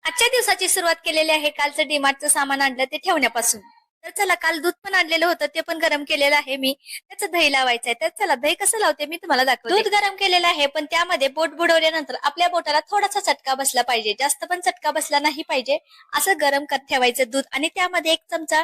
आजच्या दिवसाची सुरुवात केलेली आहे कालचं डीमार्टचं सामान आणलं ते ठेवण्यापासून. तर चला काल दूध पण आणलेलं होतं ते पण गरम केलेलं आहे मी. त्याचं दही लावायचंय. तर चला दही कसं लावते मी तुम्हाला दाखवते. दूध गरम केलेलं आहे पण त्यामध्ये बोट बुडवल्यानंतर आपल्या बोटाला थोडासा चटका बसला पाहिजे. जास्त पण चटका बसला नाही पाहिजे. असं गरम करत ठेवायचं दूध आणि त्यामध्ये 1 चमचा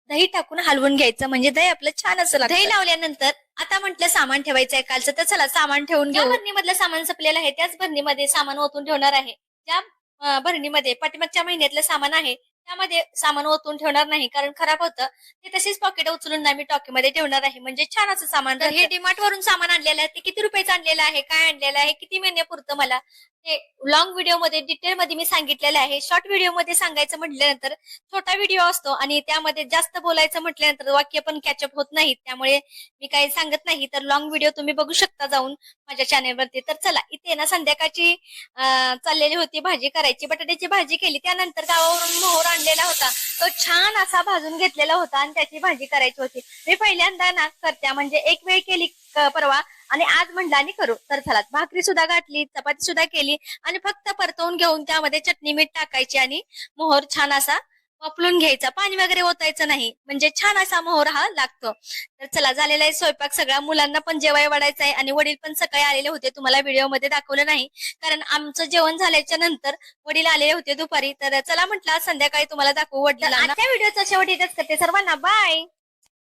दही टाकून हलवून घ्यायचं म्हणजे दही आपलं छान असं लागतं. दही लावल्यानंतर आता म्हटलं सामान ठेवायचंय कालचं तर चला सामान ठेवून घेऊ. भरणीमधलं सामान संपलेलं आहे त्याच भरणीमध्ये सामान ओतून ठेवणार आहे. ज्या भरणीमध्ये पाठीमागच्या महिन्यातलं सामान आहे त्यामध्ये सामान ओतून ठेवणार नाही कारण खराब होतं. ते तशीच पॉकेट उचलून ना मी टॉकीमध्ये ठेवणार आहे म्हणजे छान असं सामान. तर हे डीमार्ट वरून सामान आणलेलं आहे ते किती रुपयाचं आणलेलं आहे काय आणलेलं आहे किती महिन्यापुरतं मला ते लॉंग व्हिडिओ मध्ये डिटेल मध्ये मी सांगितलेलं आहे. शॉर्ट व्हिडिओ मध्ये सांगायचं म्हटल्यानंतर छोटा व्हिडिओ असतो आणि त्यामध्ये जास्त बोलायचं म्हटल्यानंतर वाक्य पण कॅचअप होत नाहीत त्यामुळे मी काही सांगत नाही. तर लॉंग व्हिडिओ तुम्ही बघू शकता जाऊन माझ्या चॅनेलवरती. तर चला इथे ना संध्याकाळची चाललेली होती भाजी करायची. बटाट्याची भाजी केली त्यानंतर गावावरून मोहर आणलेला होता तो छान असा भाजून घेतलेला होता आणि त्याची भाजी करायची होती. मी पहिल्यांदा ना करत्या म्हणजे एक वेळ केली परवा आणि आज म्हटलं आणि करू. तर चला भाकरी सुद्धा घातली चपाती सुद्धा केली आणि फक्त परतवून घेऊन त्यामध्ये चटणी मीठ टाकायची आणि मोहर छान असा वापरून घ्यायचा. पाणी वगैरे ओतायचं नाही म्हणजे छान असा मोहर हा लागतो. तर चला झालेला आहे स्वयंपाक सगळ्या मुलांना पण जेवाय वाढायचं आहे आणि वडील पण सकाळी आलेले होते तुम्हाला व्हिडिओ मध्ये दाखवलं नाही कारण आमचं जेवण झाल्याच्या नंतर वडील आलेले होते दुपारी. तर चला म्हटलं संध्याकाळी तुम्हाला दाखवू वडिलांना. आजच्या व्हिडिओचा शेवट इथेच करते सर्वांना बाय.